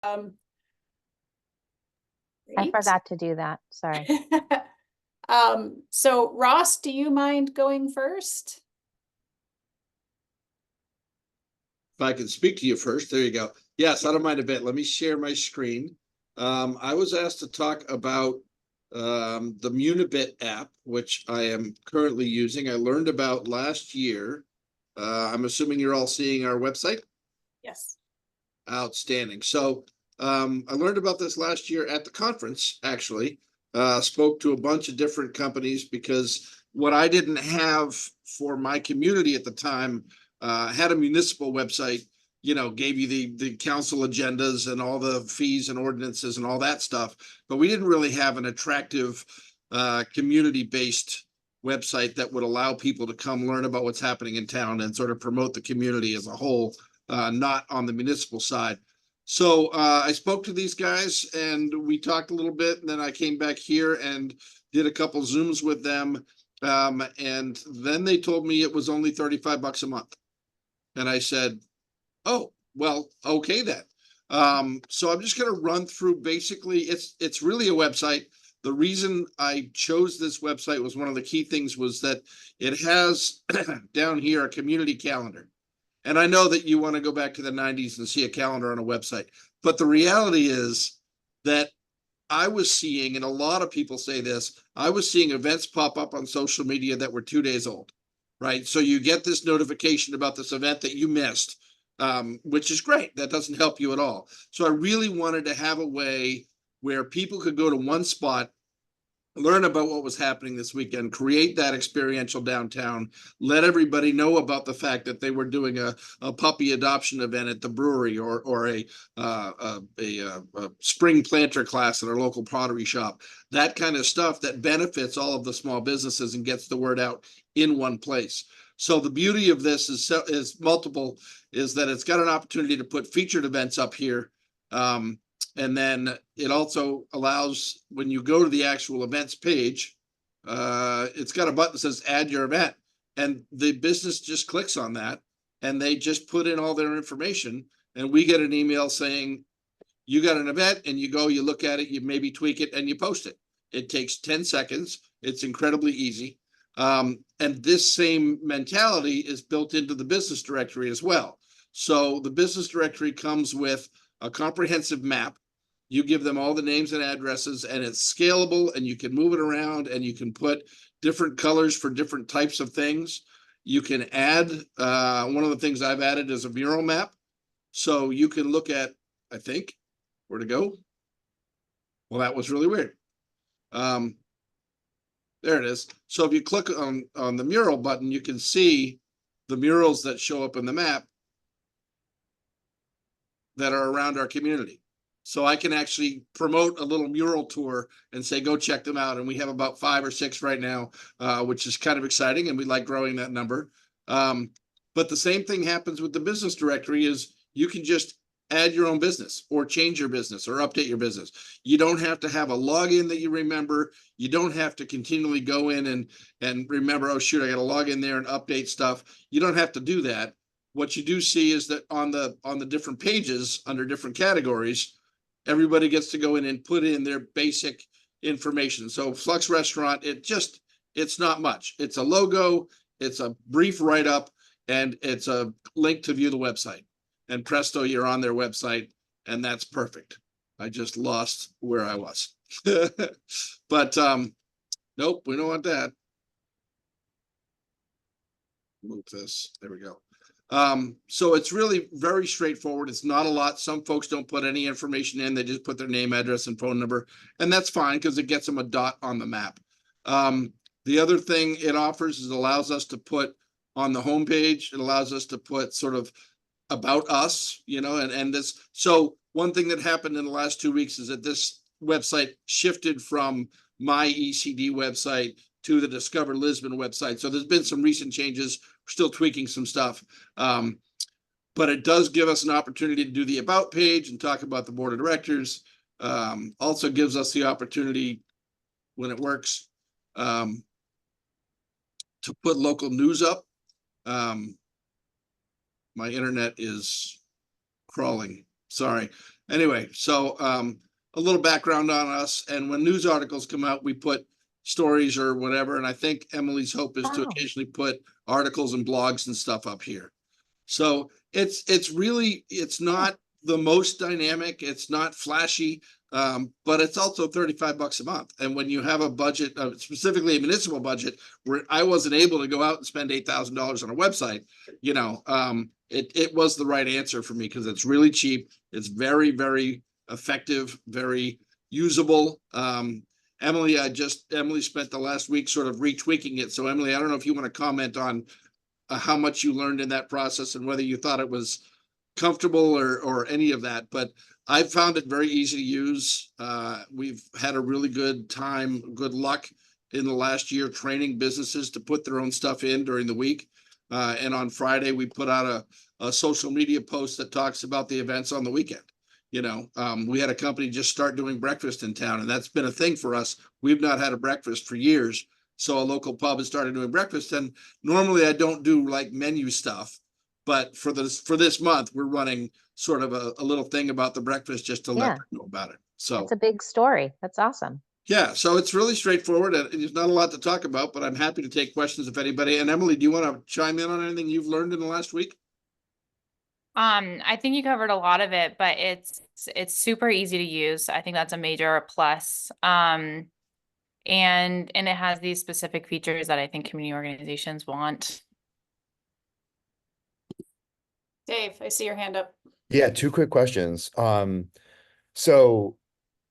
I Great. forgot to do that. Sorry. So Ross, do you mind going first? If I can speak to you first, there you go. Yes, I don't mind a bit. Let me share my screen. I was asked to talk about the Munibit app, which I am currently using. I learned about last year. I'm assuming you're all seeing our website? Yes. Outstanding. So I learned about this last year at the conference, actually. Spoke to a bunch of different companies because what I didn't have for my community at the time had a municipal website, you know, gave you the council agendas and all the fees and ordinances and all that stuff. But we didn't really have an attractive community-based website that would allow people to come learn about what's happening in town and sort of promote the community as a whole, not on the municipal side. So I spoke to these guys and we talked a little bit, and then I came back here and did a couple Zooms with them. And then they told me it was only $35 a month. And I said, oh, well, okay then. So I'm just going to run through basically, it's really a website. The reason I chose this website was one of the key things was that it has down here a community calendar. And I know that you want to go back to the 90s and see a calendar on a website. But the reality is that I was seeing, and a lot of people say this, I was seeing events pop up on social media that were 2 days old, right? So you get this notification about this event that you missed, which is great. That doesn't help you at all. So I really wanted to have a way where people could go to one spot, learn about what was happening this weekend, create that experiential downtown, let everybody know about the fact that they were doing a puppy adoption event at the brewery or a spring planter class at our local pottery shop, that kind of stuff that benefits all of the small businesses and gets the word out in one place. So the beauty of this is multiple, is that it's got an opportunity to put featured events up here. And then it also allows, when you go to the actual events page, it's got a button that says add your event. And the business just clicks on that and they just put in all their information. And we get an email saying, you got an event, and you go, you look at it, you maybe tweak it and you post it. It takes 10 seconds. It's incredibly easy. And this same mentality is built into the business directory as well. So the business directory comes with a comprehensive map. You give them all the names and addresses, and it's scalable, and you can move it around, and you can put different colors for different types of things. You can add, one of the things I've added is a mural map. So you can look at, I think, where to go. Well, that was really weird. There it is. So if you click on the mural button, you can see the murals that show up in the map that are around our community. So I can actually promote a little mural tour and say, go check them out. And we have about 5 or 6 right now, which is kind of exciting. And we like growing that number. But the same thing happens with the business directory is you can just add your own business or change your business or update your business. You don't have to have a login that you remember. You don't have to continually go in and remember, oh, shoot, I got to log in there and update stuff. You don't have to do that. What you do see is that on the different pages under different categories, everybody gets to go in and put in their basic information. So Flux Restaurant, it's not much. It's a logo, it's a brief write-up, and it's a link to view the website. And presto, you're on their website, and that's perfect. I just lost where I was. But nope, we don't want that. Move this. There we go. So it's really very straightforward. It's not a lot. Some folks don't put any information in. They just put their name, address, and phone number. And that's fine because it gets them a dot on the map. The other thing it offers is it allows us to put on the homepage, it allows us to put sort of about us, you know, and this. So one thing that happened in the last 2 weeks is that this website shifted from my ECD website to the Discover Lisbon website. So there's been some recent changes. We're still tweaking some stuff. But it does give us an opportunity to do the about page and talk about the board of directors. Also gives us the opportunity, when it works, to put local news up. My internet is crawling. Sorry. Anyway, so a little background on us, and when news articles come out, we put stories or whatever, and I think Emily's hope is to Wow. occasionally put articles and blogs and stuff up here. So it's really, it's not the most dynamic, it's not flashy, but it's also 35 bucks a month. And when you have a budget, specifically a municipal budget, where I wasn't able to go out and spend $8,000 on a website, you know, it was the right answer for me because it's really cheap. It's very, very effective, very usable. Emily spent the last week sort of retweaking it. So Emily, I don't know if you want to comment on how much you learned in that process and whether you thought it was comfortable or any of that. But I found it very easy to use. We've had a really good time, good luck in the last year training businesses to put their own stuff in during the week. And on Friday, we put out a social media post that talks about the events on the weekend. You know, we had a company just start doing breakfast in town, and that's been a thing for us. We've not had a breakfast for years. So a local pub has started doing breakfast, and normally I don't do like menu stuff, but for this month, we're running sort of a little thing about the breakfast just to let Yeah. them know about it. So That's a big story. That's awesome. yeah, so it's really straightforward. There's not a lot to talk about, but I'm happy to take questions if anybody. And Emily, do you want to chime in on anything you've learned in the last week? I think you covered a lot of it, but it's super easy to use. I think that's a major plus. And it has these specific features that I think community organizations want. Dave, I see your hand up. Yeah, two quick questions. So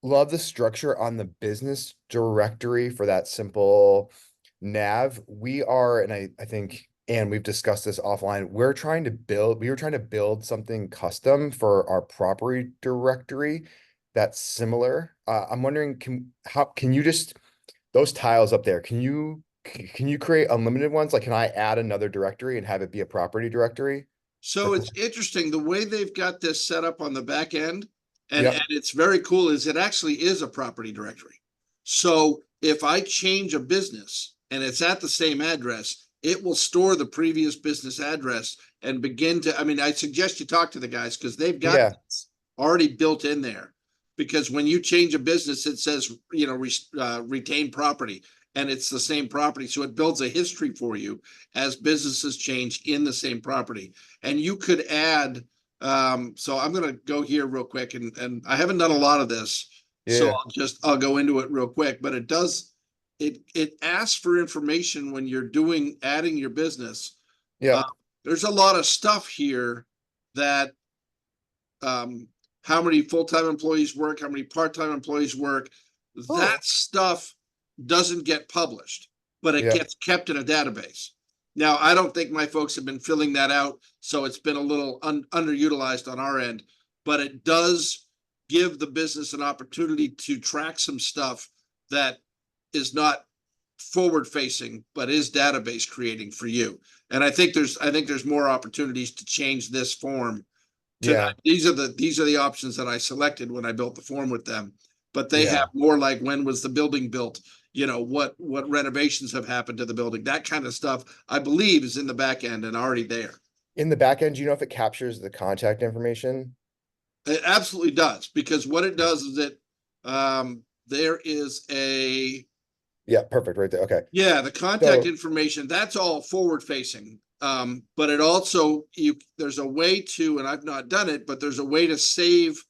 love the structure on the business directory for that simple nav. We are, and I think, and we've discussed this offline, we were trying to build something custom for our property directory that's similar. I'm wondering, can you just, those tiles up there, can you create unlimited ones? Like, can I add another directory and have it be a property directory? So it's interesting, the way they've got this set up on the back end, and, Yep. and it's very cool, is it actually is a property directory. So if I change a business and it's at the same address, it will store the previous business address and begin to, I mean, I suggest you talk to the guys because they've got Yeah. this already built in there. Because when you change a business, it says, you know, retain property, and it's the same property. So it builds a history for you as businesses change in the same property. And you could add, so I'm gonna go here real quick, and I haven't done a lot of this. So Yeah. I'll go into it real quick, but it asks for information when you're adding your business. Yeah. There's a lot of stuff here that, how many full-time employees work, how many part-time employees work, that stuff doesn't get published, but it Yeah. gets kept in a database. Now, I don't think my folks have been filling that out, so it's been a little underutilized on our end, but it does give the business an opportunity to track some stuff that is not forward facing, but is database creating for you. And I think there's more opportunities to change this form. Yeah. These are the options that I selected when I built the form with them, but they Yeah. have more like, when was the building built? You know, what renovations have happened to the building? That kind of stuff, I believe, is in the back end and already there. In the back end, do you know if it captures the contact information? It absolutely does, because what it does is there is Yeah, perfect, right there. Okay. the contact So- information, that's all forward facing. But it also, there's a way to, and I've not done it, but there's a way to save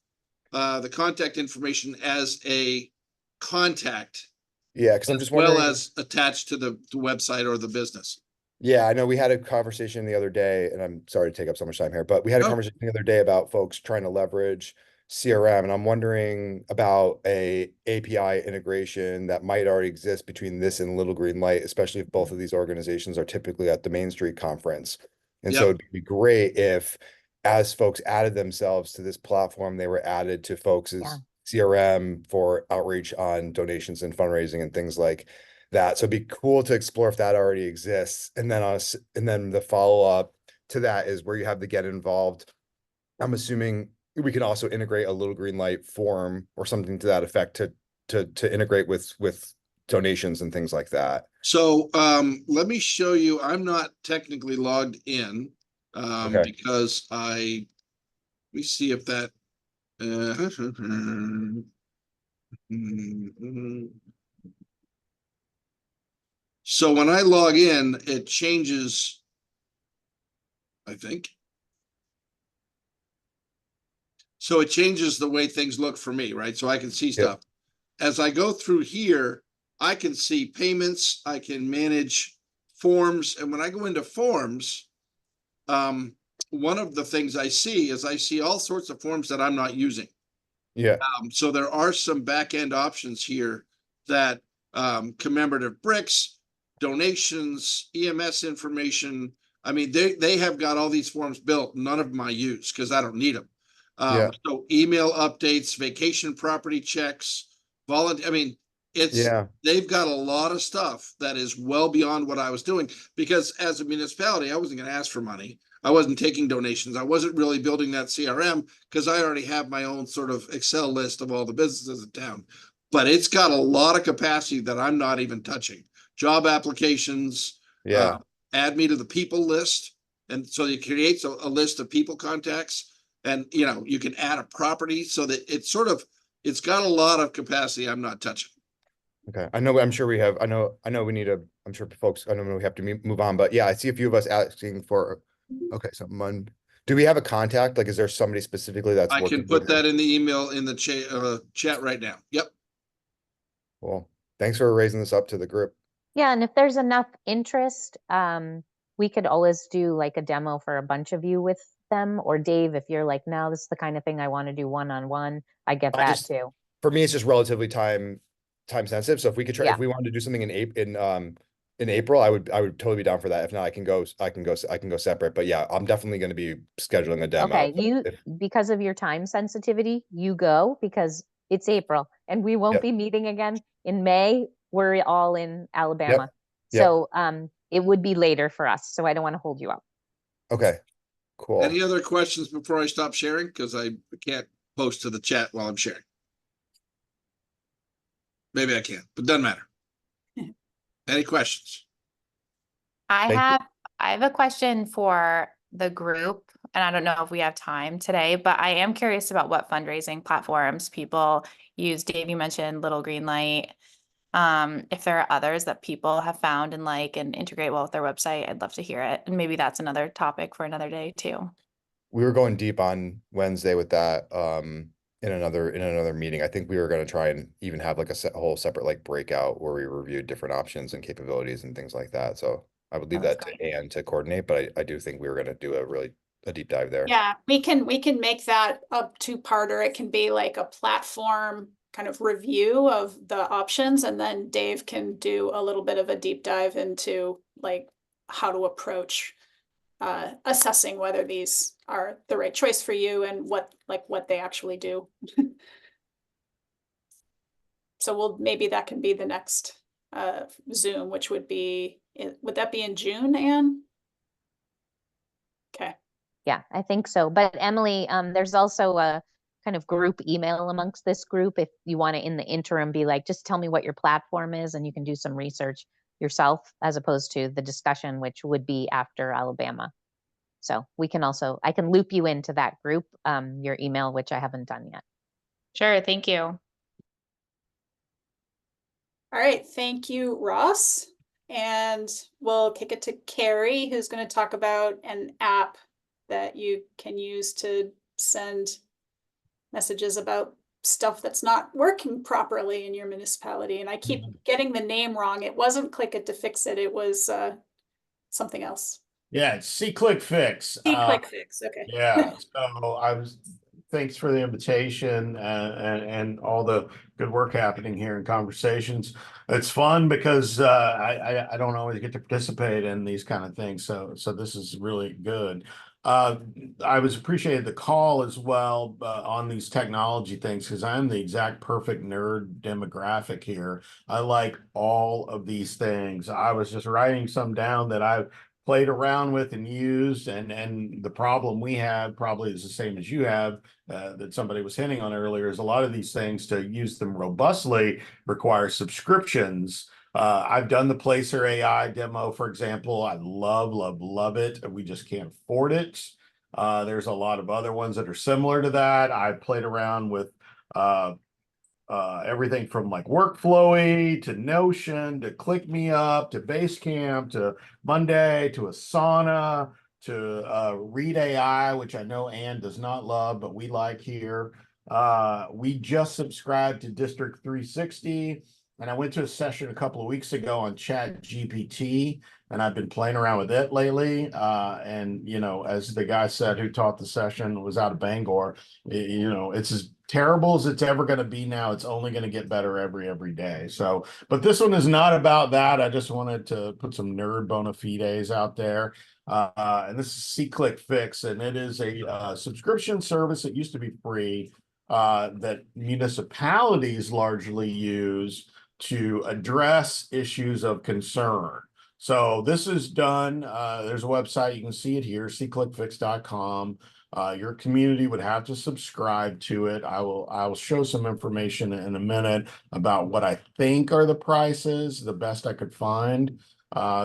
the contact information as a contact, Yeah, because I'm just well wondering. as attached to the website or the business. Yeah, I know we had a conversation the other day, and I'm sorry to take up so much time here, but we had a No. conversation the other day about folks trying to leverage CRM, and I'm wondering about a API integration that might already exist between this and Little Green Light, especially if both of these organizations are typically at the Main Street Conference. And so Yep. it'd be great if, as folks added themselves to this platform, they were added to folks' Yeah. CRM for outreach on donations and fundraising and things like that. So it'd be cool to explore if that already exists. And then the follow-up to that is where you have the get involved. I'm assuming we can also integrate a Little Green Light form or something to that effect to integrate with donations and things like that. So let me show you. I'm not technically logged in Okay. because let me see if that So when I log in, it changes, I think. So it changes the way things look for me, right? So I can see stuff. As I go through here, I can see payments, I can manage forms, and when I go into forms, one of the things I see is I see all sorts of forms that I'm not using. Yeah. So there are some back-end options here that commemorative bricks, donations, EMS information. I mean, they have got all these forms built. None of them I use because I don't need them. Yeah. So email updates, vacation property checks, volunteer. I mean, Yeah. they've got a lot of stuff that is well beyond what I was doing because as a municipality, I wasn't going to ask for money. I wasn't taking donations. I wasn't really building that CRM because I already have my own sort of Excel list of all the businesses in town. But it's got a lot of capacity that I'm not even touching. Job applications, Yeah. add me to the people list. And so it creates a list of people contacts. And you can add a property so that it's got a lot of capacity I'm not touching. Okay. I'm sure we have, I know we need to, I'm sure folks, I know we have to move on, but yeah, I see a few of us asking for, okay, so do we have a contact? Like, is there somebody specifically that's I working can put with it? that in the email in the chat right now. Yep. Well, thanks for raising this up to the group. Yeah, and if there's enough interest, we could always do like a demo for a bunch of you with them. Or Dave, if you're like, no, this is the kind of thing I want to do one-on-one, I get that too. For me, it's just relatively time sensitive. So if we could try, Yeah. if we wanted to do something in April, I would totally be down for that. If not, I can go separate. But yeah, I'm definitely going to be scheduling a demo. Okay, because of your time sensitivity, you go because it's April and we won't Yep. be meeting again in May. We're all in Alabama. Yep. So it would be later for us. So I don't want to hold you up. Okay, cool. Any other questions before I stop sharing? Because I can't post to the chat while I'm sharing. Maybe I can, but doesn't matter. Any questions? I Thank you. have a question for the group, and I don't know if we have time today, but I am curious about what fundraising platforms people use. Dave, you mentioned Little Green Light. If there are others that people have found and and integrate well with their website, I'd love to hear it. And maybe that's another topic for another day too. We were going deep on Wednesday with that in another meeting. I think we were going to try and even have like a whole separate like breakout where we reviewed different options and capabilities and things like that. So I would leave Sounds that to Anne to coordinate, but I do think we were going to do a deep dive there. Yeah, we can make that a two-parter. It can be like a platform kind of review of the options, and then Dave can do a little bit of a deep dive into like how to approach assessing whether these are the right choice for you and what they actually do. So maybe that can be the next Zoom, which would that be in June, Anne? Okay. Yeah, I think so. But Emily, there's also a kind of group email amongst this group. If you want to, in the interim, be like, just tell me what your platform is, and you can do some research yourself, as opposed to the discussion, which would be after Alabama. So I can loop you into that group, your email, which I haven't done yet. Sure, thank you. All right, thank you, Ross. And we'll kick it to Carrie, who's going to talk about an app that you can use to send messages about stuff that's not working properly in your municipality. And I keep getting the name wrong. It wasn't Click It to Fix It. It was something else. Yeah, it's C-Click Fix. C-Click Fix, okay. Yeah, so thanks for the invitation and all the good work happening here in conversations. It's fun because I don't always get to participate in these kind of things, so this is really good. I was appreciated the call as well on these technology things because I'm the exact perfect nerd demographic here. I like all of these things. I was just writing some down that I've played around with and used, and the problem we have probably is the same as you have, that somebody was hinting on earlier, is a lot of these things to use them robustly require subscriptions. I've done the Placer AI demo, for example. I love it. We just can't afford it. There's a lot of other ones that are similar to that. I played around with everything from like Workflowy to Notion to Click Me Up to Basecamp to Monday to Asana to Read AI, which I know Ann does not love, but we like here. We just subscribed to District 360, and I went to a session a couple of weeks ago on Chat GPT, and I've been playing around with it lately. And you know, as the guy said who taught the session, was out of Bangor, you know, it's as terrible as it's ever going to be now. It's only going to get better every day. So, but this one is not about that. I just wanted to put some nerd bona fides out there. And this is C-Click Fix, and it is a subscription service that used to be free that municipalities largely use to address issues of concern. So this is done. There's a website, you can see it here, cclickfix.com. Your community would have to subscribe to it. I will show some information in a minute about what I think are the prices, the best I could find.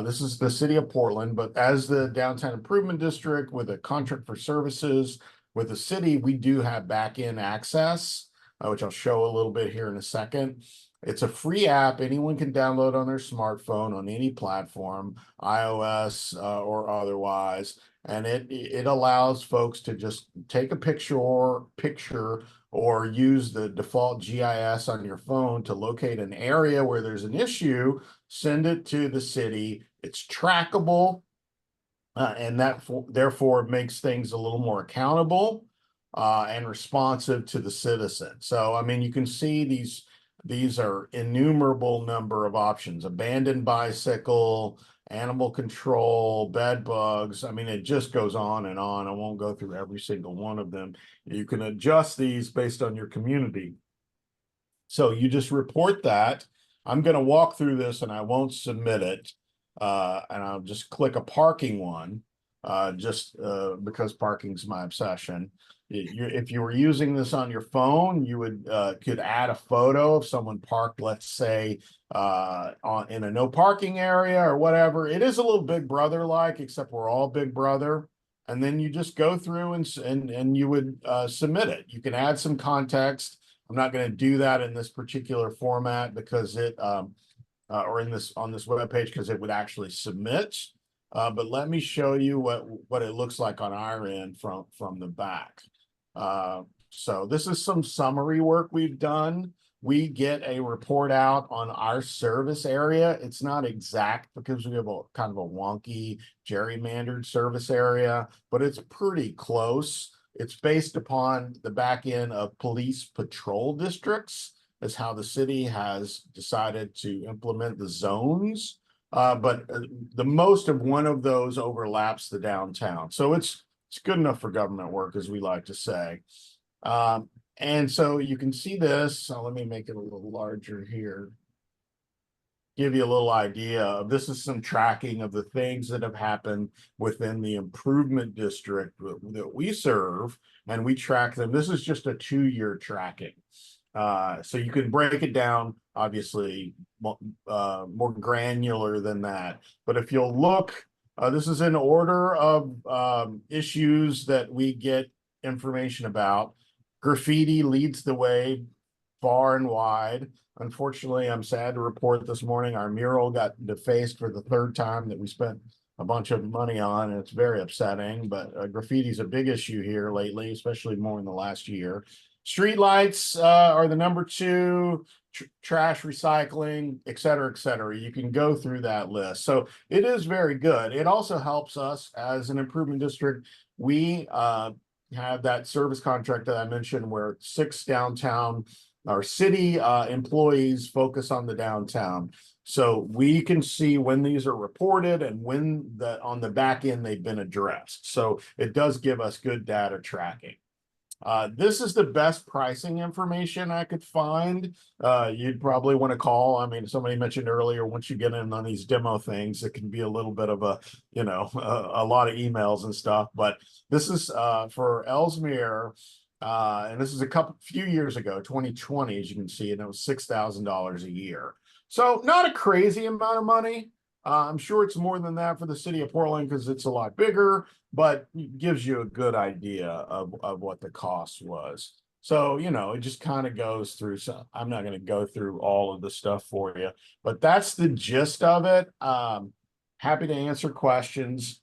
This is the city of Portland, but as the downtown improvement district with a contract for services with the city, we do have back-end access, which I'll show a little bit here in a second. It's a free app anyone can download on their smartphone on any platform, iOS or otherwise. And it allows folks to just take a picture or use the default GIS on your phone to locate an area where there's an issue, send it to the city. It's trackable, and that therefore makes things a little more accountable and responsive to the citizen. So, I mean, you can see these are innumerable number of options: abandoned bicycle, animal control, bed bugs. I mean, it just goes on and on. I won't go through every single one of them. You can adjust these based on your community. So you just report that. I'm going to walk through this and I won't submit it. And I'll just click a parking one, because parking's my obsession. If you were using this on your phone, you would could add a photo of someone parked, let's say, in a no parking area or whatever. It is a little Big Brother like, except we're all Big Brother. And then you just go through and you would submit it. You can add some context. I'm not going to do that in this particular format because it or on this web page, because it would actually submit. But let me show you what it looks like on our end from the back. So this is some summary work we've done. We get a report out on our service area. It's not exact because we have a kind of a wonky gerrymandered service area, but it's pretty close. It's based upon the back end of police patrol districts. Is how the city has decided to implement the zones. But the most of one of those overlaps the downtown. So it's good enough for government work, as we like to say. And so you can see this. So let me make it a little larger here. Give you a little idea of this is some tracking of the things that have happened within the improvement district that we serve, and we track them. This is just a 2-year tracking. So you can break it down, obviously, more granular than that. But if you'll look, this is in order of issues that we get information about. Graffiti leads the way far and wide. Unfortunately, I'm sad to report this morning our mural got defaced for the 3rd time that we spent a bunch of money on, and it's very upsetting. But graffiti is a big issue here lately, especially more in the last year. Streetlights are the number 2, trash recycling, et cetera, et cetera. You can go through that list. So it is very good. It also helps us as an improvement district. We have that service contract that I mentioned where 6 downtown our city employees focus on the downtown. So we can see when these are reported and when on the back end they've been addressed. So it does give us good data tracking. This is the best pricing information I could find. You'd probably want to call. I mean, somebody mentioned earlier, once you get in on these demo things, it can be a little bit of a, you know, a lot of emails and stuff. But this is for Ellesmere, and this is a few years ago, 2020, as you can see, and it was $6,000 a year. So not a crazy amount of money, I'm sure it's more than that for the city of Portland because it's a lot bigger, but it gives you a good idea of what the cost was. So, you know, it just kind of goes through some, I'm not going to go through all of the stuff for you, but that's the gist of it. Happy to answer questions.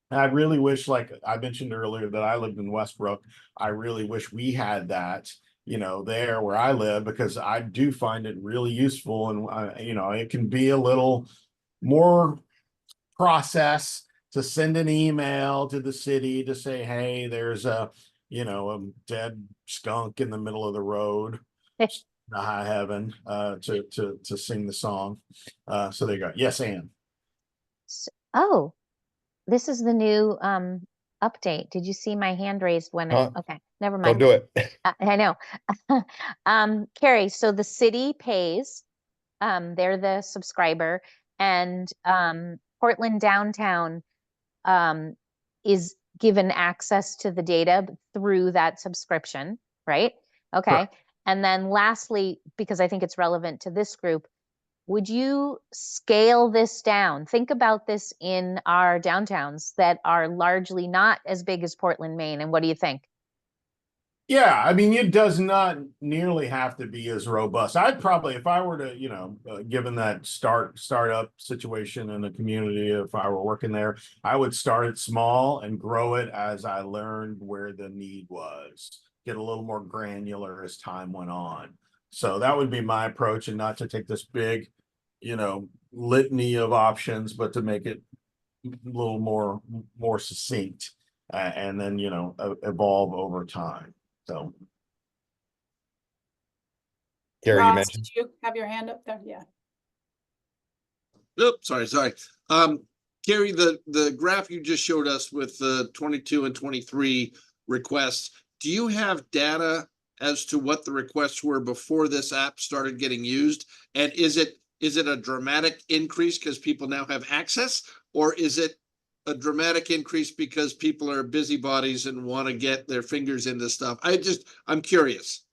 I really wish, like I mentioned earlier, that I lived in Westbrook. I really wish we had that, you know, there where I live, because I do find it really useful. And, you know, it can be a little more process to send an email to the city to say, hey, there's a, you know, a dead skunk in the middle of the road. High heaven, to sing the song. So there you go. Yes, Anne. Oh, this is the new update. Did you see my hand raised when Huh? okay, never Don't mind. do it. I know. Carrie, so the city pays, they're the subscriber, and Portland downtown is given access to the data through that subscription, right? Okay. Sure. And then lastly, because I think it's relevant to this group, would you scale this down? Think about this in our downtowns that are largely not as big as Portland, Maine. And what do you think? Yeah, I mean, it does not nearly have to be as robust. I'd probably, if I were to, you know, given that startup situation in the community, if I were working there, I would start it small and grow it as I learned where the need was. Get a little more granular as time went on. So that would be my approach, and not to take this big, you know, litany of options, but to make it a little more succinct, and then, you know, evolve over time. So, Gary, you Ross, mentioned. did you have your hand up there? Yeah. Nope, sorry. Carrie, the graph you just showed us with the 22 and 23 requests, do you have data as to what the requests were before this app started getting used? And is it a dramatic increase because people now have access, or is it a dramatic increase because people are busybodies and want to get their fingers into stuff? I'm curious.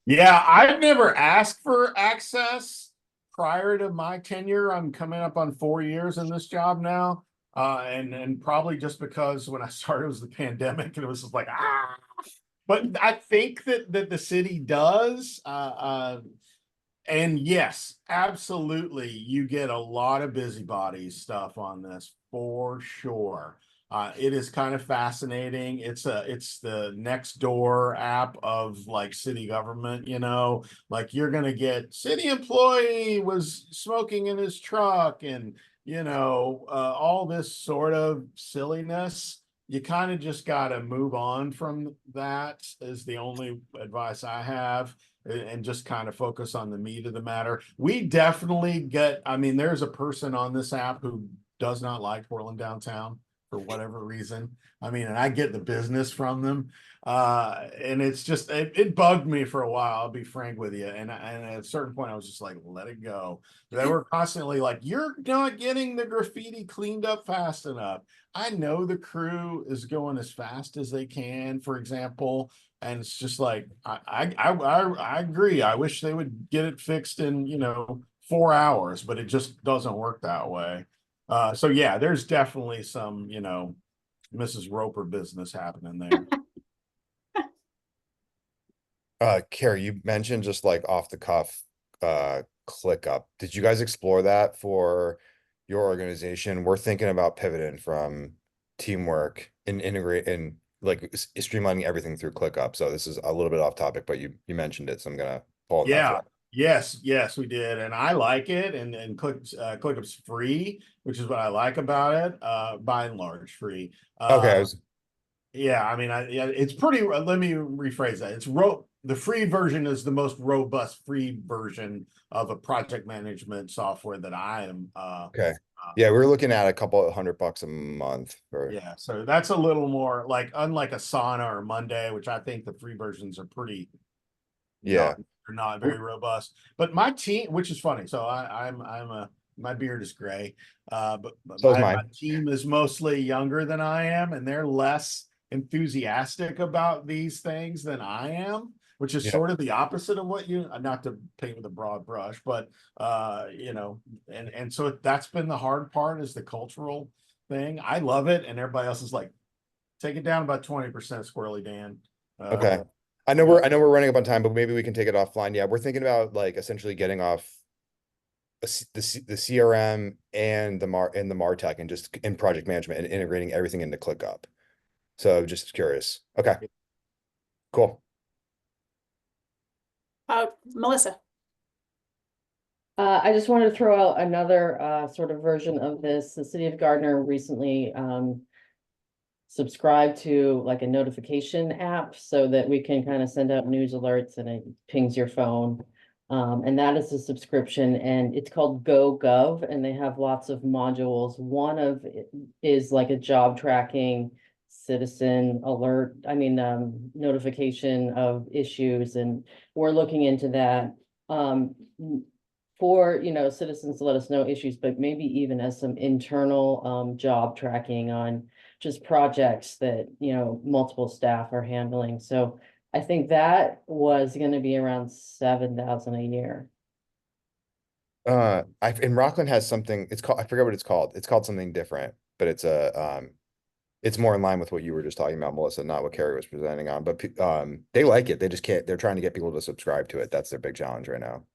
yeah, I've never asked for access prior to my tenure. I'm coming up on 4 years in this job now. And probably just because when I started it was the pandemic and it was just like, but I think that the city does. And yes, absolutely, you get a lot of busybodies stuff on this for sure. It is kind of fascinating. It's the next door app of like city government, you know, like you're gonna get city employee was smoking in his truck, and you know, all this sort of silliness. You kind of just got to move on from that, is the only advice I have, and just kind of focus on the meat of the matter. We definitely get, I mean, there's a person on this app who does not like Portland downtown for whatever reason. I mean, and I get the business from them. And it's just, it bugged me for a while, I'll be frank with you. And at a certain point, I was just like, let it go. They were constantly like, you're not getting the graffiti cleaned up fast enough. I know the crew is going as fast as they can, for example. And it's just like, I agree. I wish they would get it fixed in, you know, 4 hours, but it just doesn't work that way. So yeah, there's definitely some, you know, Mrs. Roper business happening there. Carrie, you mentioned just like off the cuff, ClickUp. Did you guys explore that for your organization? We're thinking about pivoting from teamwork and integrate and like streamlining everything through ClickUp. So this is a little bit off topic, but you mentioned it, so I'm gonna pull on that Yeah. thread. Yes, we did, and I like it. And ClickUp's free, which is what I like about it. By and large, free. Okay, Yeah, I mean, yeah, it's pretty. Let me rephrase that. The free version is the most robust free version of a project management software that I am. okay. Yeah, we were looking at a couple of $100 a month for. Yeah, so that's a little more like, unlike Asana or Monday, which I think the free versions are pretty. Yeah. They're not very robust. But my team, which is funny, so my beard is gray, but So is my mine. team is mostly younger than I am, and they're less enthusiastic about these things than I am. which is Yeah. sort of the opposite of what you, not to paint with a broad brush, but and so that's been the hard part, is the cultural thing. I love it, and everybody else is like, take it down about 20%, Squirrely Dan. Okay. I know we're running up on time, but maybe we can take it offline. Yeah, we're thinking about like essentially getting off the CRM and the MarTech and just in project management and integrating everything into ClickUp. So just curious. Okay. Cool. Melissa. I just wanted to throw out another sort of version of this. The city of Gardner recently subscribed to like a notification app so that we can kind of send out news alerts and it pings your phone. And that is a subscription, and it's called GoGov, and they have lots of modules. One of it is like a job tracking, citizen alert, notification of issues, and we're looking into that. For, citizens to let us know issues, but maybe even as some internal job tracking on just projects that, multiple staff are handling. So I think that was gonna be around 7,000 a year. And Rockland has something, it's called, I forget what it's called. It's called something different, but it's more in line with what you were just talking about, Melissa, not what Carrie was presenting on, but they like it. They just can't, they're trying to get people to subscribe to it. That's their big challenge right now.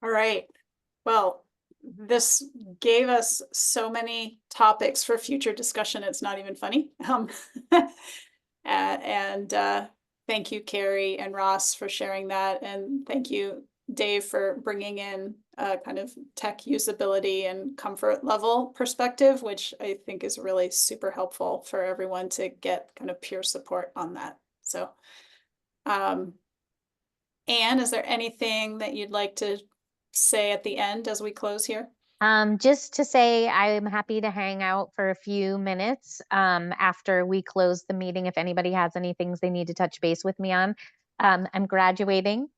All right. Well, this gave us so many topics for future discussion. It's not even funny. Thank you, Carrie and Ross, for sharing that. And thank you, Dave, for bringing in a kind of tech usability and comfort level perspective, which I think is really super helpful for everyone to get kind of peer support on that. So, Anne, is there anything that you'd like to say at the end as we close here? Just to say I'm happy to hang out for a few minutes after we close the meeting if anybody has any things they need to touch base with me on. I'm graduating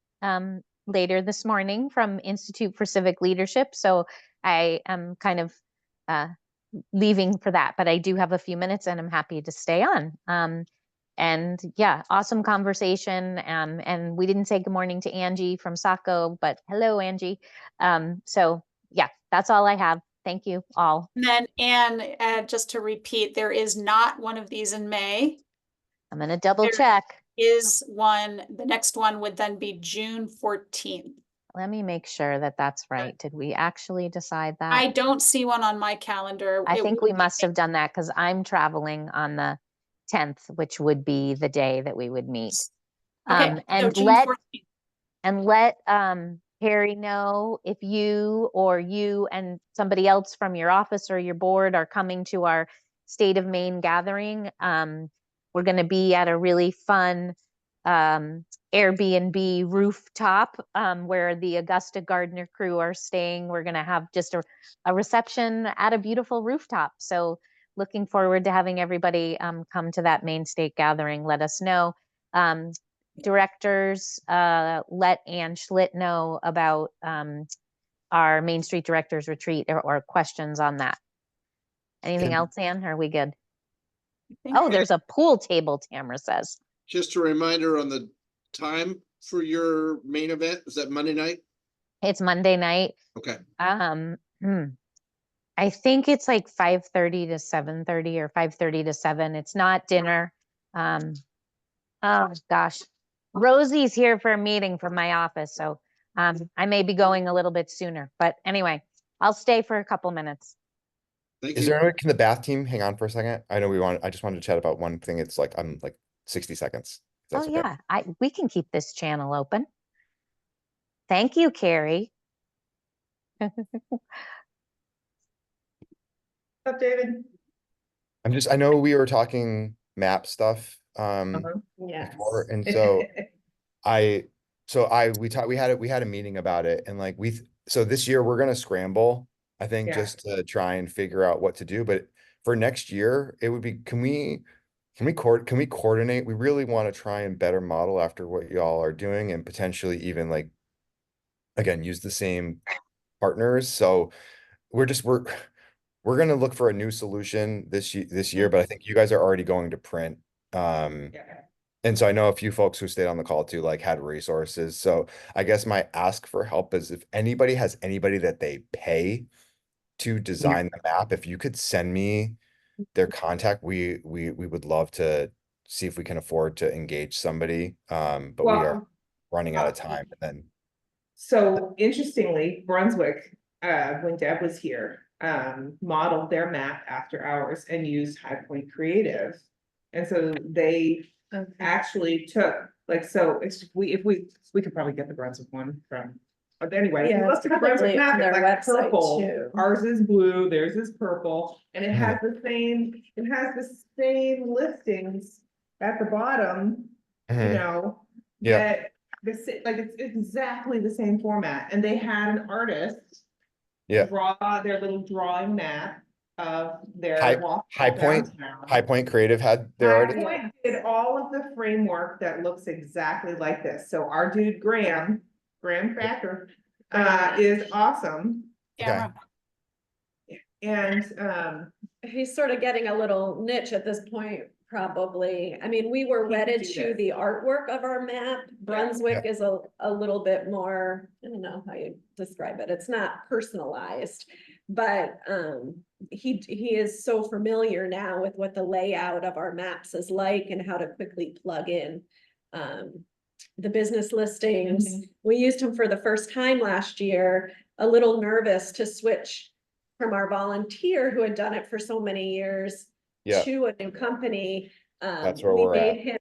later this morning from Institute for Civic Leadership, so I am kind of leaving for that, but I do have a few minutes and I'm happy to stay on. And yeah, awesome conversation. And we didn't say good morning to Angie from Saco, but hello, Angie. So yeah, that's all I have. Thank you all. And then, Anne, just to repeat, there is not one of these in May. I'm going to double There check. Is one, the next one would then be June 14th. Let me make sure that that's right. Did we actually decide that? I don't see one on my calendar. I think we must have done that because I'm traveling on the 10th, which would be the day that we would meet. Okay, so And June let 14th. Harry know if you and somebody else from your office or your board are coming to our State of Maine gathering. We're going to be at a really fun Airbnb rooftop where the Augusta Gardner crew are staying. We're going to have just a reception at a beautiful rooftop. So looking forward to having everybody come to that Maine State gathering. Let us know. Directors, let Ann Schlitt know about our Main Street Directors Retreat or questions on that. Anything else, Ann? Are we good? Oh, there's a pool table, Tamara says. Just a reminder on the time for your main event. Is that Monday night? It's Monday night. Okay. I think it's like 5:30 to 7:30 or 5:30 to 7. It's not dinner. Oh gosh. Rosie's here for a meeting from my office, so I may be going a little bit sooner. But anyway, I'll stay for a couple minutes. Thank Is you. there, can the bath team hang on for a second? I know I just wanted to chat about one thing. It's like, I'm like 60 seconds. Oh yeah, we can keep this channel open. Thank you, Carrie. Up, David. I know we were talking map stuff Yes. before, and we had a meeting about it, and like so this year we're gonna scramble, I think, just to try and figure out what to do. But for next year, it would be, can we coordinate? We really want to try and better model after what y'all are doing, and potentially even like, again, use the same partners. So we're going to look for a new solution this year, but I think you guys are already going to print Yeah. And so I know a few folks who stayed on the call too, like had resources. So I guess my ask for help is if anybody has anybody that they pay to design the map, if you could send me their contact, we would love to see if we can afford to engage somebody. But we are Well, running out of time. And then so interestingly, Brunswick, when Deb was here, modeled their map after ours and used High Point Creative. And so they actually took, like, so if we could probably get the Brunswick one from, but anyway, if you Yeah, look at the Brunswick probably map, on it's their like website purple. too. Ours is blue, theirs is purple, and it has Mhm. the same listings at the bottom, you Mhm. know, Yeah. that like it's exactly the same format, and they had an artist Yeah. draw their little drawing map of their High walk Point downtown. High Point Creative had their High artist. Point did all of the framework that looks exactly like this. So our dude Graham Cracker, is awesome. Okay. And He's sort of getting a little niche at this point, probably. I mean, we were He can wedded do to this. the artwork of our map. Brunswick is a little bit more, I don't know how you describe it. It's not personalized. But he is so familiar now with what the layout of our maps is like and how to quickly plug in the business listings. We used him for the first time last year, a little nervous to switch from our volunteer who had done it for so many years Yeah. to a new company. That's where we we're made at. him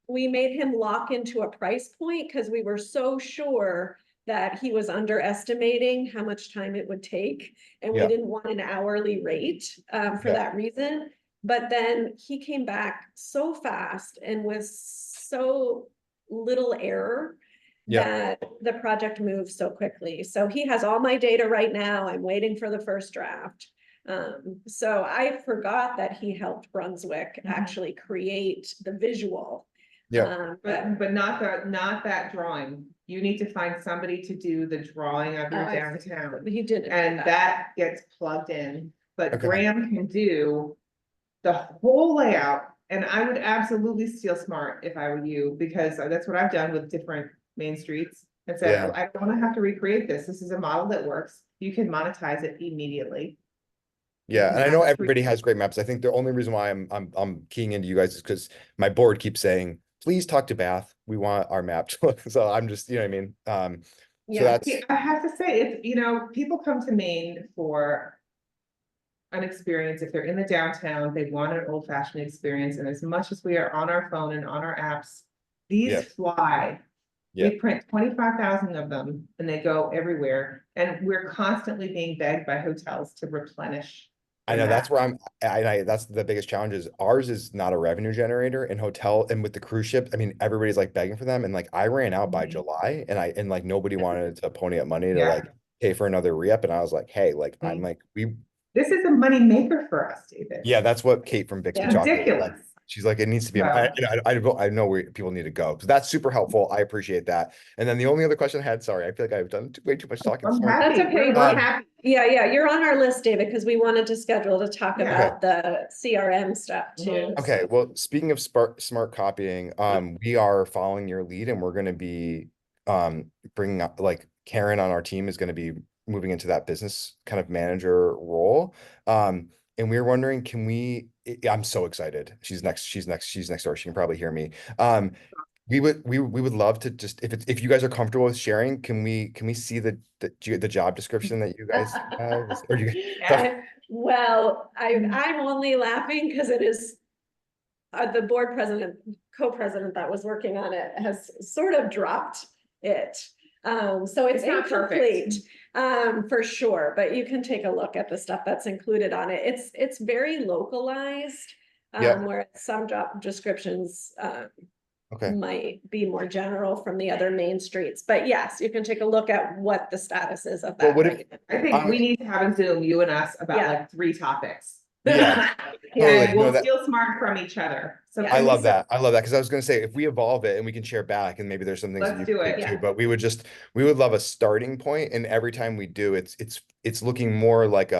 we made him lock into a price point because we were so sure that he was underestimating how much time it would take, and we Yeah. didn't want an hourly rate for Yeah. that reason. But then he came back so fast and with so little error Yeah. that the project moves so quickly. So he has all my data right now. I'm waiting for the first draft. So I forgot that he helped Brunswick actually create the visual. Yeah. but not that drawing. You need to find somebody to do the drawing of your downtown. He did it. And that gets plugged in, but Okay. Graham can do the whole layout. And I would absolutely steal Smart if I were you, because that's what I've done with different main streets. And said, Yeah. I don't wanna have to recreate this. This is a model that works. You can monetize it immediately. Yeah, and I know That's everybody has great maps. I think the only reason why I'm keying into you guys is because my board keeps saying, please talk to Bath. We want our map to look. So I'm just, you know what I mean? So Yeah. that's Yeah, I have to say, it's, you know, people come to Maine for an experience. If they're in the downtown, they want an old fashioned experience. And as much as we are on our phone and on our apps, these Yeah. fly. Yeah. We print 25,000 of them and they go everywhere. And we're constantly being begged by hotels to replenish. I the know that's map. where that's the biggest challenge is ours is not a revenue generator and hotel and with the cruise ship. I mean, everybody's like begging for them. And like I ran out by Mhm. July and like nobody wanted to pony up money to Yeah. like pay for another re-up. And I was like, hey, like I'm Mhm. like, This is a money maker for us, David. yeah, that's what Kate from Bixby Yeah. Chocolate said. Ridiculous. She's like, it needs to be. Wow. I know where people need to go. So that's super helpful. I appreciate that. And then the only other question I had, sorry, I feel like I've done way too much talking. I'm Sorry. happy. That's okay. We're happy. Yeah, you're on our list, David, because we wanted to schedule to talk Yeah. about the CRM stuff too. Mhm. Okay, well, speaking of smart copying, we are following your lead and we're going to be bringing up like Karen on our team is going to be moving into that business kind of manager role. And we were wondering, I'm so excited. She's next door. She can probably hear me. We would love to just if you guys are comfortable with sharing, can we see the job description that you guys have? Or you Well, I'm only laughing because it is the board president, co-president that was working on it has sort of dropped it. So it's not perfect. incomplete, for sure, but you can take a look at the stuff that's included on it. It's very localized, Yeah. where some job descriptions, Okay. might be more general from the other main streets, but yes, you can take a look at what the status is of Well, that. what if- right I now. think we need to have a Zoom, you and us, about Yeah. like 3 topics. Yeah. And Totally. we'll No, that- steal Smart from each other. So Yeah. I can we love set- that. I love that because I was going to say if we evolve it and we can share back and maybe there's some things that Let's you do can it. too, Yeah. but we would love a starting point and every time we do it's looking more like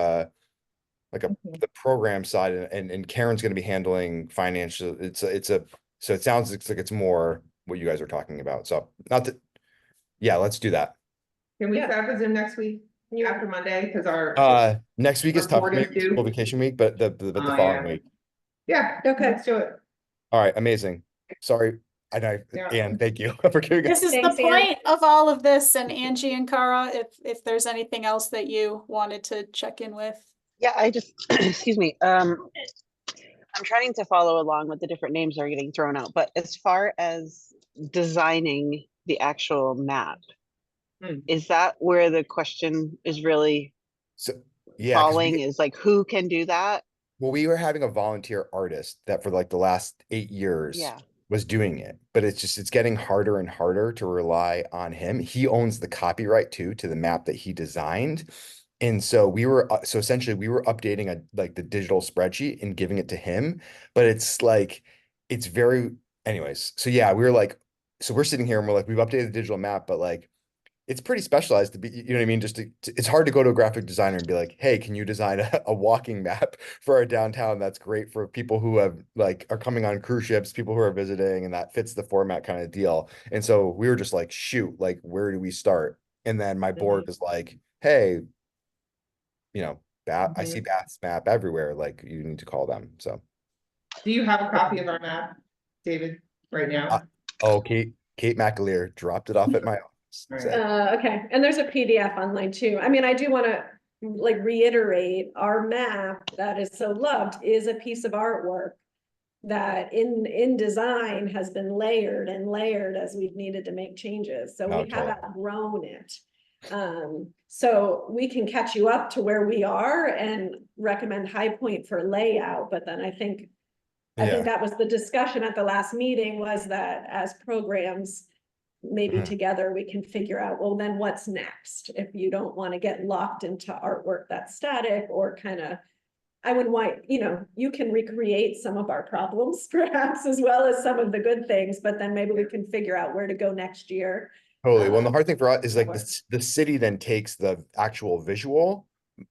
like the program side, and Karen's going to be handling financial. So it sounds like it's more what you guys are talking about. So not that, yeah, let's do that. Can we Yeah. set up a Zoom next week after Monday? Because our, Next week is Our tough, board is maybe due. school vacation week, but the Oh, following yeah. week. yeah, Okay. let's do it. All right, amazing. Sorry, Yeah. Anne, thank you for giving us. This is the Thanks, Ann. point of all of this, and Angie and Cara, if there's anything else that you wanted to check in with. Yeah, I just, excuse me, I'm trying to follow along with the different names that are getting thrown out, but as far as designing the actual map, is that where the question is really So yeah, 'cause falling, is like, who can do that? well, we were having a volunteer artist that for like the last 8 years Yeah. was doing it, but it's getting harder and harder to rely on him. He owns the copyright too to the map that he designed. And so we were so essentially we were updating like the digital spreadsheet and giving it to him, but it's like it's very anyways. So yeah, we were like, so we're sitting here and we're like, we've updated the digital map, but like it's pretty specialized to be, you know what I mean? Just it's hard to go to a graphic designer and be like, hey, can you design a walking map for our downtown that's great for people who have like are coming on cruise ships, people who are visiting, and that fits the format kind of deal. And so we were just like, shoot, like where do we start? And then my board was like, hey, you know, I see Bath's map everywhere. Like you need to call them. So Do you have a copy of our map, David, right now? oh, Kate McAleer dropped it off at my office. Right. Said, Okay, and there's a PDF online too. I mean, I do want to like reiterate, our map that is so loved is a piece of artwork that in design has been layered and layered as we've needed to make changes. So Oh, we have totally. outgrown it. So we can catch you up to where we are and recommend High Point for layout, but then I think Yeah. that was the discussion at the last meeting, was that as programs, maybe Mhm. together we can figure out, well, then what's next? If you don't want to get locked into artwork that's static or kind of, I would want, you can recreate some of our problems perhaps as well as some of the good things, but then maybe we can figure out where to go next year. Totally. Well, and the hard thing for us is like Or- the city then takes the actual visual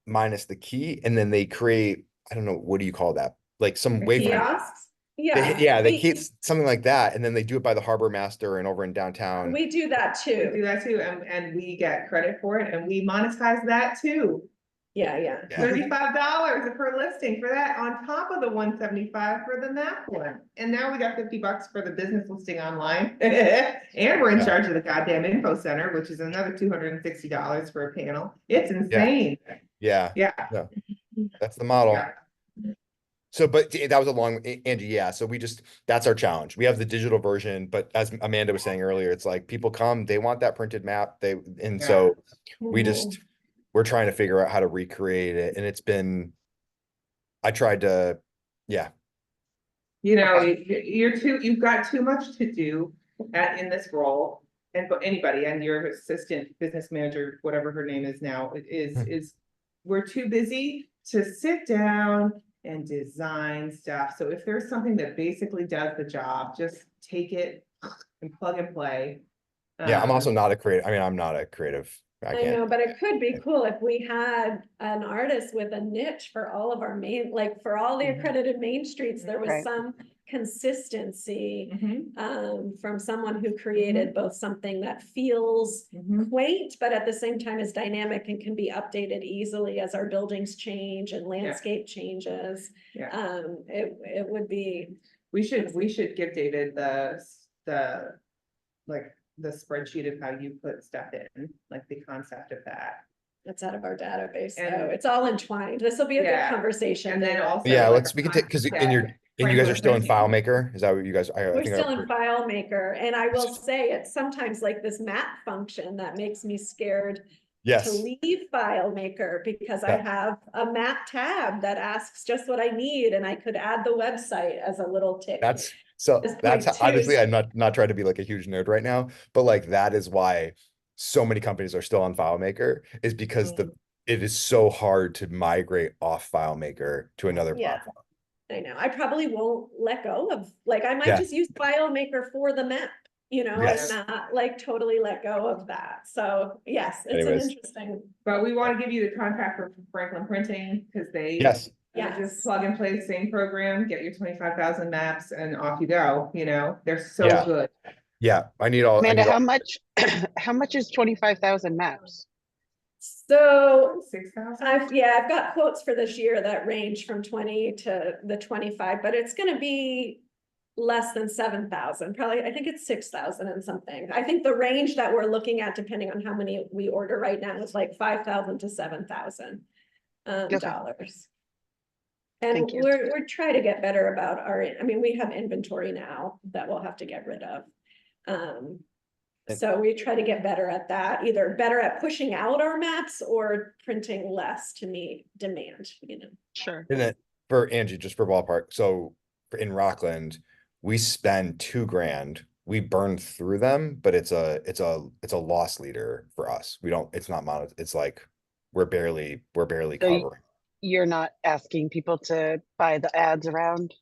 minus the key, and then they create, I don't know, what do you call that? Like some wayfinder. Kiosks? Yeah. Yeah, they keep something like that, and then they do it by the Harbor Master and over in downtown. We do that We too. do that too, and we get credit for it, and we monetize that too. Yeah. Yeah. $35 per listing for that, on top of the $175 for the map one. And now we got $50 for the business listing online. And we're in Yeah. charge of the goddamn info center, which is another $260 for a panel. It's insane. Yeah, Yeah. that's the model. Yeah. So, but that was a long, Angie, yeah. So that's our challenge. We have the digital version, but as Amanda was saying earlier, it's like people come, they want that printed map. So we just, we're trying to figure out how to recreate it. And I tried to, yeah. You've got too much to do in this role. And but anybody, and your assistant business manager, whatever her name is now, is we're too busy to sit down and design stuff. So if there's something that basically does the job, just take it and plug and play. Yeah, I'm also not a creative. I mean, I'm not a creative. I know, but it could be cool if we had an artist with a niche for all of our main, like for all the accredited main streets, there was Right. some consistency Mhm. from someone who created both something that feels Mhm. quaint, but at the same time is dynamic and can be updated easily as our buildings change and landscape changes. Yeah. It would be, We should give David the like the spreadsheet of how you put stuff in, like the concept of that. it's out of our database, so And- it's all entwined. This will be a good Yeah. conversation. And then later. also. Yeah, like we a can take, because concept and you guys are still in framework. FileMaker? Is that what you guys, I We're think still in FileMaker, and I will say it's sometimes like this map function that makes me scared to yes. leave FileMaker, because I Yeah. have a map tab that asks just what I need, and I could add the website as a little tick. That's point honestly, two. I'm not trying to be like a huge nerd right now, but like that is why so many companies are still on FileMaker, is because it is so hard to migrate off FileMaker to another Yeah. platform. I know, I probably won't let go of, like, I might Yeah. just use FileMaker for the map. you know, Yes. and not like totally let go of that. So yes, it's an Anyways. interesting, But we want to give you the contact for Franklin Printing, because they. Yes. Yeah, just yes. plug and play the same program, get your 25,000 maps and off you go, you know, they're so Yeah. good. Yeah. I need all. I Amanda, need all. how much, how much is 25,000 maps? So 6,000? I've got quotes for this year that range from 20 to the 25, but it's gonna be less than 7,000, probably, I think it's 6,000 and something. I think the range that we're looking at, depending on how many we order right now, is like 5,000 to 7,000 Okay. dollars. And Thank you. we're trying to get better about I mean, we have inventory now that we'll have to get rid of. And- So we try to get better at that, either better at pushing out our maps or printing less to meet demand, you know. Sure. And then for Angie, just for ballpark, so in Rockland, we spend $2,000. We burn through them, but it's a loss leader for us. We don't. It's not mono. It's like we're barely So covering. you're not asking people to buy the ads around?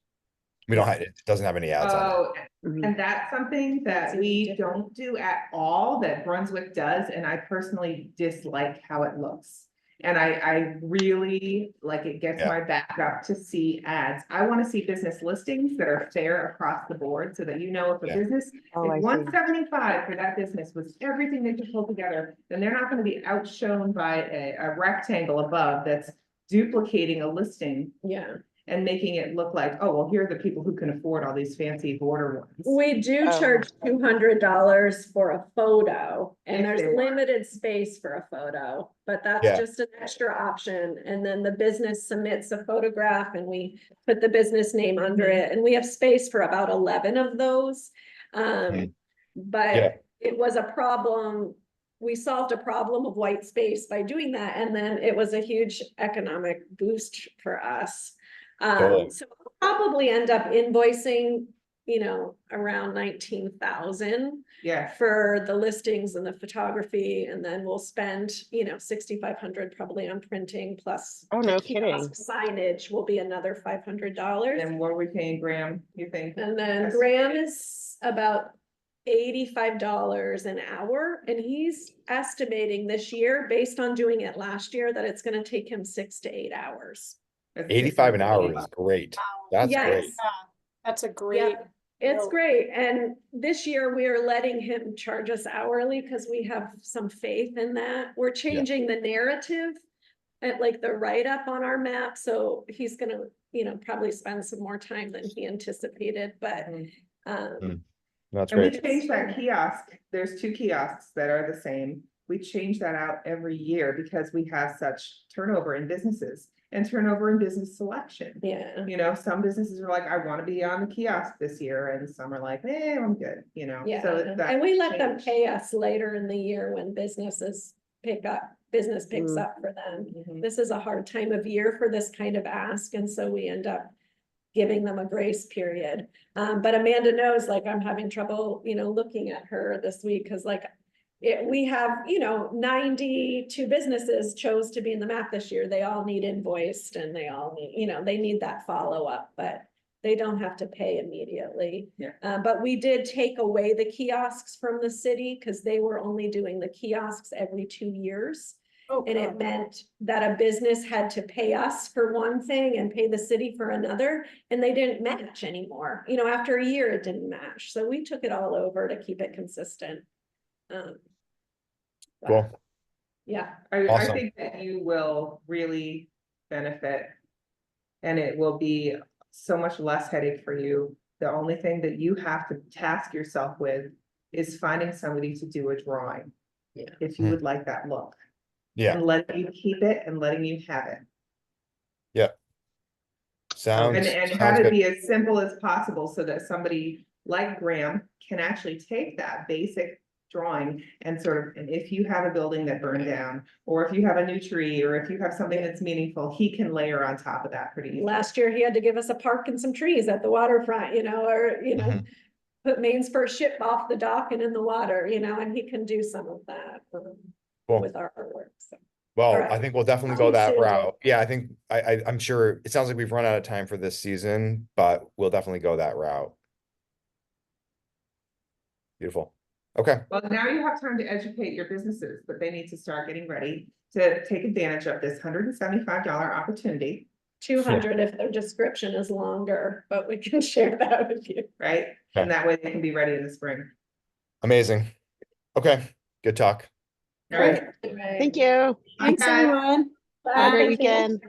We don't have. It doesn't have any ads on it. Oh, Mhm. and that's something that That's we different. don't do at all, that Brunswick does, and I personally dislike how it looks. And I really, like, it gets Yeah. my back up to see ads. I wanna see business listings that are fair across the board, so that you know if a Yeah. business, Oh, I if see. 175 for that business was everything they could pull together, then they're not gonna be outshone by a rectangle above that's duplicating a listing Yeah, and making it look like, oh, well, here are the people who can afford all these fancy border ones. we do Oh. charge $200 for a photo, and If there's they want. limited space for a photo, but that's Yeah. just an extra option. And then the business submits a photograph and we put the business name under Mhm. it, and we have space for about 11 of those. Yeah. But it was a problem. We solved a problem of white space by doing that, and then it was a huge economic boost for us. Totally. So we'll probably end up invoicing, you know, around 19,000 Yeah, for the listings and the photography, and then we'll spend, you know, 6,500 probably on printing, plus Oh, the no kiosk kidding. signage will be another $500. and what are we paying Graham, you think? And then Yes. Graham is about $85 an hour, and he's estimating this year, based on doing it last year, that it's gonna take him 6 to 8 hours. That's 85 an hour is $680. great. That's Yes. great. That's a great. Yeah, it's note. great, and this year we are letting him charge us hourly because we have some faith in that. We're changing the narrative at like the write-up on our map, so he's gonna, you know, probably spend some more time than he anticipated, but Mhm. That's And we great. changed that kiosk, there's 2 kiosks that are the same. We change that out every year because we have such turnover in businesses and turnover in business selection. yeah. You know, some businesses are like, I wanna be on the kiosk this year, and some are like, I'm good, you know? Yeah, So that and we let them change. pay us later in the year when business picks Mm. up for them. Mhm. This is a hard time of year for this kind of ask, and so we end up giving them a grace period. But Amanda knows, like, I'm having trouble, you know, looking at her this week, because like, we have, you know, 92 businesses chose to be in the map this year. They all need invoiced, and they all need, you know, they need that follow-up, but they don't have to pay immediately. Yeah. But we did take away the kiosks from the city, because they were only doing the kiosks every 2 years. Oh, And it God. meant that a business had to pay us for one thing and pay the city for another, and they didn't match anymore. You know, after a year, it didn't match. So we took it all over to keep it consistent. But, Cool. Yeah, I Awesome. think that you will really benefit. And it will be so much less headache for you. The only thing that you have to task yourself with is finding somebody to do a drawing. Yeah. If you Hmm. would like that look. Yeah. And letting you keep it and letting you have it. Sounds And sounds have it good. be as simple as possible, so that somebody like Graham can actually take that basic drawing and sort of, and if you have a building that burned down, or if you have a new tree, or if you have something that's meaningful, he can layer on top of that pretty easily. last year he had to give us a park and some trees at the waterfront, you know, or, you know, Mhm. put Maine's first ship off the dock and in the water, you know, and he can do some of that Cool. with our artwork, so. Well, Alright. I think we'll definitely Talk to go you that soon, Jay. route. Yeah, I think I'm sure it sounds like we've run out of time for this season, but we'll definitely go that route. Beautiful. Okay. Well, now you have time to educate your businesses, but they need to start getting ready to take advantage of this $175 opportunity, 200 if their description is longer, but we can share that with you. right? And that way they can be ready in the spring. Amazing. Okay. Good talk. All right. Right. Thank you. Thanks, guys. everyone. Have a great Bye. weekend.